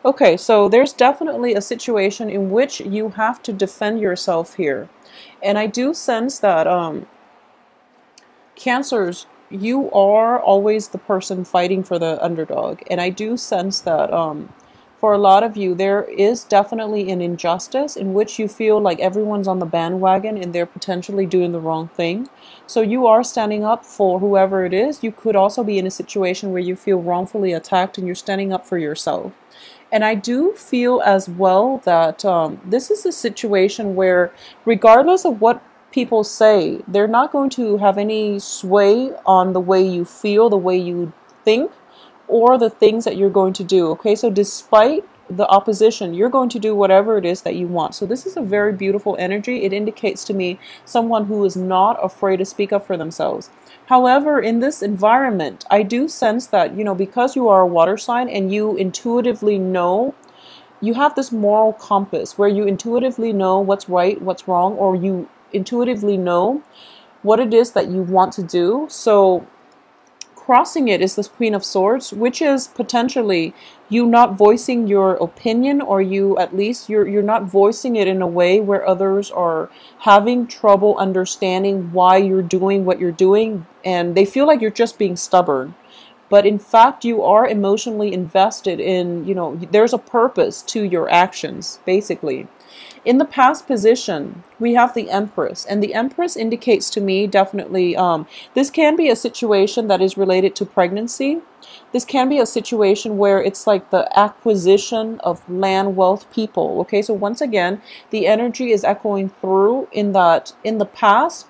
Okay, so there's definitely a situation in which you have to defend yourself here. And I do sense that Cancers, you are always the person fighting for the underdog. And I do sense that for a lot of you, there is definitely an injustice in which you feel like everyone's on the bandwagon and they're potentially doing the wrong thing. So you are standing up for whoever it is. You could also be in a situation where you feel wrongfully attacked and you're standing up for yourself. And I do feel as well that this is a situation where, regardless of what people say, they're not going to have any sway on the way you feel, the way you think, or the things that you're going to do. Okay, so despite the opposition, you're going to do whatever it is that you want. So this is a very beautiful energy. It indicates to me someone who is not afraid to speak up for themselves. However, in this environment, I do sense that, because you are a water sign and you intuitively know, you have this moral compass where you intuitively know what's right, what's wrong, or you intuitively know what it is that you want to do. So crossing it is this Queen of Swords, which is potentially you not voicing your opinion, or you at least you're not voicing it in a way where others are having trouble understanding why you're doing what you're doing, and they feel like you're just being stubborn. But in fact, you are emotionally invested in, there's a purpose to your actions, basically. In the past position, we have the Empress, and the Empress indicates to me definitely this can be a situation that is related to pregnancy. This can be a situation where it's like the acquisition of land, wealth, people. Okay, so once again, the energy is echoing through in that in the past,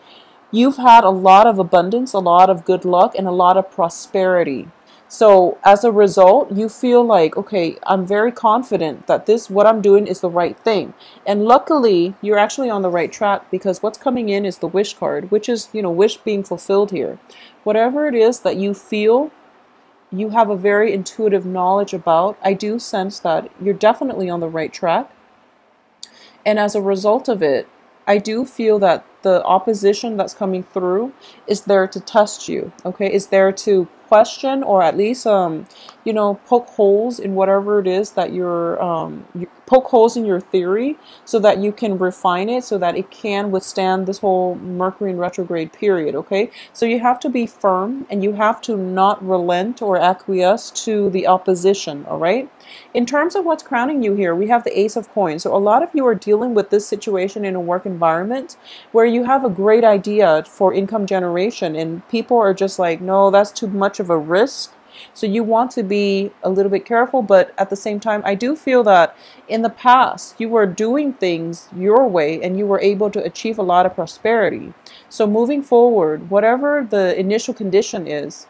you've had a lot of abundance, a lot of good luck, and a lot of prosperity. So as a result, you feel like, okay, I'm very confident that what I'm doing is the right thing. And luckily, you're actually on the right track, because what's coming in is the wish card, which is, wish being fulfilled here. Whatever it is that you feel you have a very intuitive knowledge about, I do sense that you're definitely on the right track. And as a result of it, I do feel that the opposition that's coming through is there to test you, okay? Is there to question, or at least, poke holes in whatever it is that you poke holes in your theory so that you can refine it, so that it can withstand this whole Mercury in retrograde period, okay? So you have to be firm, and you have to not relent or acquiesce to the opposition, all right? In terms of what's crowning you here, we have the Ace of Coins. So a lot of you are dealing with this situation in a work environment where you have a great idea for income generation, and people are just like, no, that's too much of a risk. So you want to be a little bit careful, but at the same time, I do feel that in the past, you were doing things your way and you were able to achieve a lot of prosperity. So moving forward, whatever the initial condition is,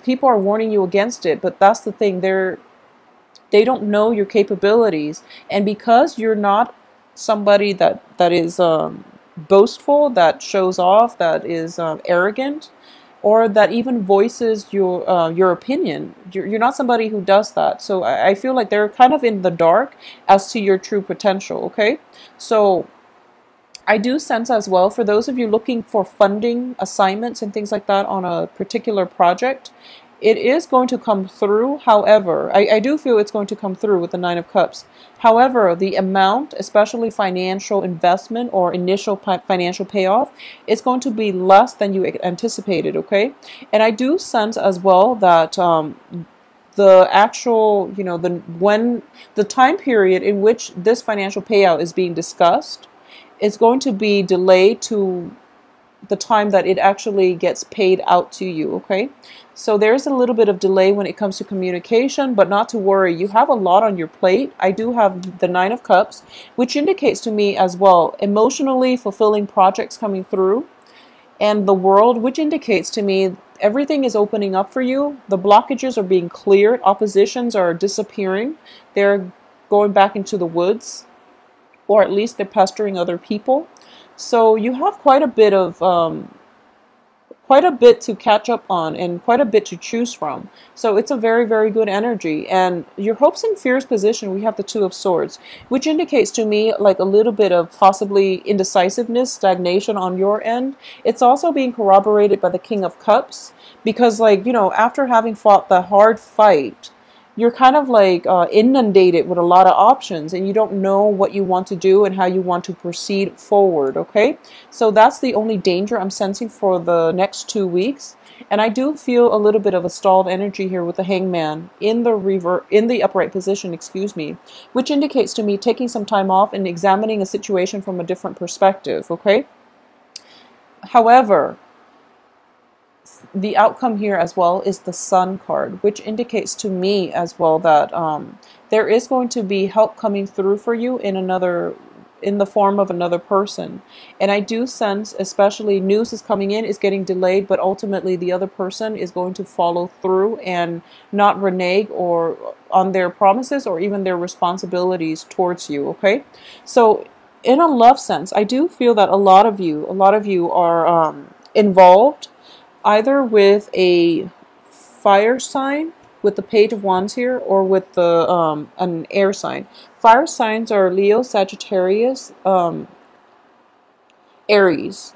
people are warning you against it, but that's the thing. They don't know your capabilities, and because you're not somebody that is boastful, that shows off, that is arrogant, or that even voices your opinion, you're not somebody who does that. So I feel like they're kind of in the dark as to your true potential. Okay, so I do sense as well, for those of you looking for funding assignments and things like that on a particular project, it is going to come through. However, I do feel it's going to come through with the Nine of Cups. However, the amount, especially financial investment or initial financial payoff, is going to be less than you anticipated, okay? And I do sense as well that the actual, the time period in which this financial payout is being discussed is going to be delayed to the time that it actually gets paid out to you, okay? So there's a little bit of delay when it comes to communication, but not to worry. You have a lot on your plate. I do have the Nine of Cups, which indicates to me as well emotionally fulfilling projects coming through, and the World, which indicates to me everything is opening up for you. The blockages are being cleared. Oppositions are disappearing. They're going back into the woods, or at least they're pestering other people. So you have quite a bit to catch up on, and quite a bit to choose from. So it's a very, very good energy. And your hopes and fears position, we have the Two of Swords, which indicates to me like a little bit of possibly indecisiveness, stagnation on your end. It's also being corroborated by the King of Cups, because after having fought the hard fight, you're kind of like inundated with a lot of options, and you don't know what you want to do and how you want to proceed forward. Okay, so that's the only danger I'm sensing for the next 2 weeks. And I do feel a little bit of a stalled energy here with the Hangman in the upright position, excuse me, which indicates to me taking some time off and examining a situation from a different perspective. Okay, however, the outcome here as well is the Sun card, which indicates to me as well that there is going to be help coming through for you in the form of another person. And I do sense, especially news is coming in, is getting delayed, but ultimately the other person is going to follow through and not renege or on their promises or even their responsibilities towards you. Okay, so in a love sense, I do feel that a lot of you are involved either with a fire sign with the Page of Wands here, or with the an air sign. Fire signs are Leo, Sagittarius, Aries.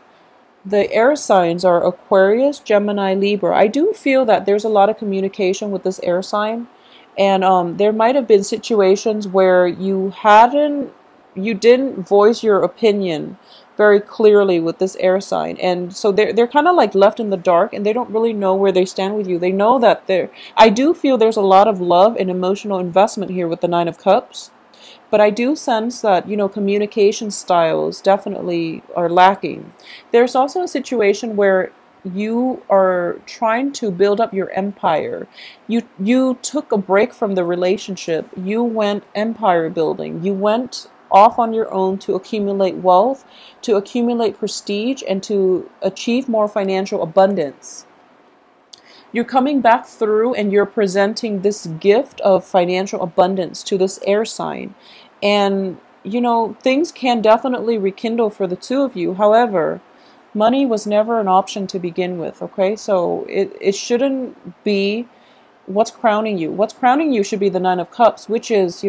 The air signs are Aquarius, Gemini, Libra. I do feel that there's a lot of communication with this air sign, and there might have been situations where you didn't voice your opinion very clearly with this air sign, and so they're kind of like left in the dark, and they don't really know where they stand with you. They know that I do feel there's a lot of love and emotional investment here with the Nine of Cups, but I do sense that, communication styles definitely are lacking. There's also a situation where you are trying to build up your empire. You took a break from the relationship. You went empire building. You went off on your own to accumulate wealth, to accumulate prestige, and to achieve more financial abundance. You're coming back through and you're presenting this gift of financial abundance to this air sign. And, things can definitely rekindle for the two of you. However, money was never an option to begin with, okay? So it shouldn't be what's crowning you. What's crowning you should be the Nine of Cups, which is,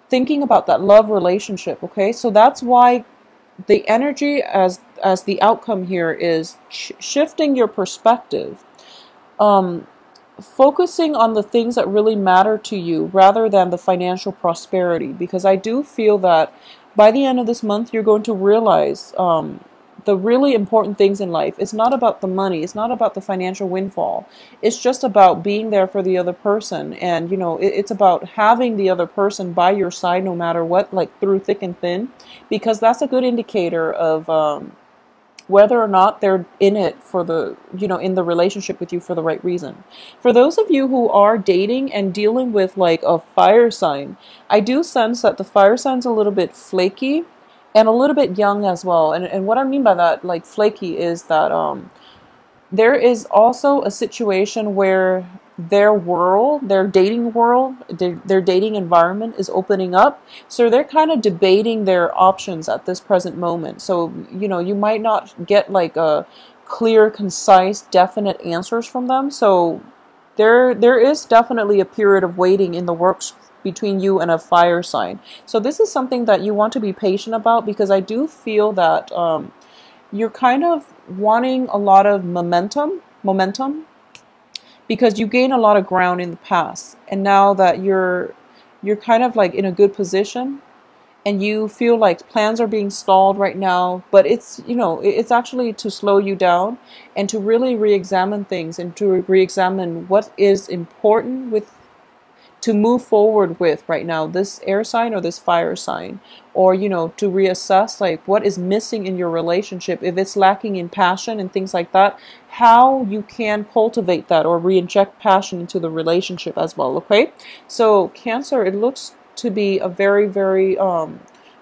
thinking about that love relationship. Okay, so that's why the energy as the outcome here is shifting your perspective, focusing on the things that really matter to you rather than the financial prosperity, because I do feel that by the end of this month you're going to realize the really important things in life. It's not about the money. It's not about the financial windfall. It's just about being there for the other person. And, it's about having the other person by your side no matter what, like through thick and thin, because that's a good indicator of whether or not they're in it for in the relationship with you for the right reason. For those of you who are dating and dealing with like a fire sign, I do sense that the fire sign's a little bit flaky and a little bit young as well. And what I mean by that, like flaky, is that there is also a situation where their dating world, their dating environment is opening up. So they're kind of debating their options at this present moment. So, you might not get like a clear, concise, definite answers from them. So there is definitely a period of waiting in the works between you and a fire sign. So this is something that you want to be patient about, because I do feel that you're kind of wanting a lot of momentum, because you gained a lot of ground in the past, and now that you're kind of like in a good position, and you feel like plans are being stalled right now, but it's actually to slow you down and to really re-examine things, and to re-examine what is important to move forward with right now, this air sign or this fire sign, or to reassess like what is missing in your relationship, if it's lacking in passion and things like that, how you can cultivate that or re-inject passion into the relationship as well. Okay, so Cancer, it looks to be a very, very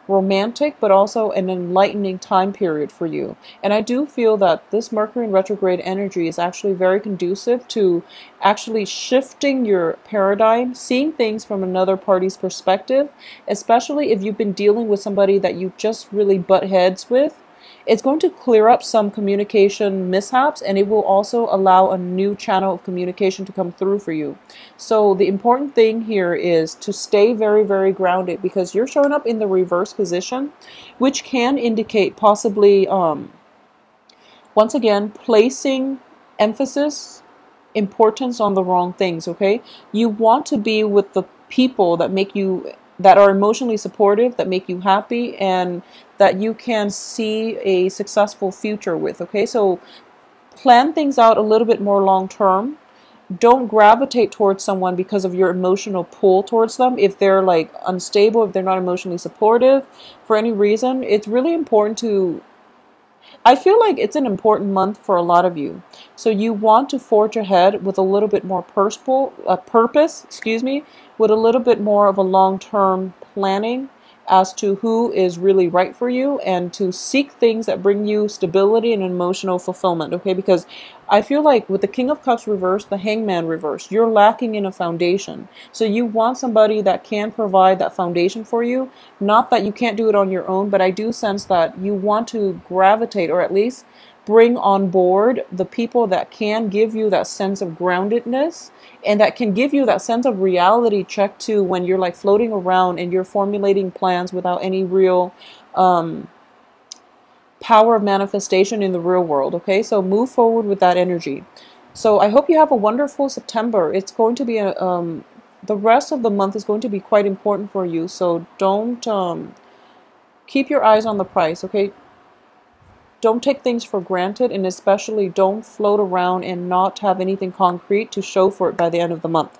romantic, but also an enlightening time period for you. And I do feel that this Mercury in retrograde energy is actually very conducive to actually shifting your paradigm, seeing things from another party's perspective, especially if you've been dealing with somebody that you just really butt heads with. It's going to clear up some communication mishaps, and it will also allow a new channel of communication to come through for you. So the important thing here is to stay very, very grounded, because you're showing up in the reverse position, which can indicate possibly, once again, placing emphasis importance on the wrong things, okay? You want to be with the people that make you, that are emotionally supportive, that make you happy, and that you can see a successful future with, okay? So plan things out a little bit more long term. Don't gravitate towards someone because of your emotional pull towards them. If they're like unstable, if they're not emotionally supportive for any reason, it's really important to, I feel like it's an important month for a lot of you. So you want to forge ahead with a little bit more purpose, with a little bit more of a long-term planning as to who is really right for you, and to seek things that bring you stability and emotional fulfillment, okay? Because I feel like with the King of Cups reversed, the Hangman reversed, you're lacking in a foundation. So you want somebody that can provide that foundation for you. Not that you can't do it on your own, but I do sense that you want to gravitate, or at least bring on board, the people that can give you that sense of groundedness, and that can give you that sense of reality check too, when you're like floating around and you're formulating plans without any real power of manifestation in the real world, okay? So move forward with that energy. So I hope you have a wonderful September. It's going to be the rest of the month is going to be quite important for you. So don't keep your eyes on the price, okay? Don't take things for granted, and especially don't float around and not have anything concrete to show for it by the end of the month.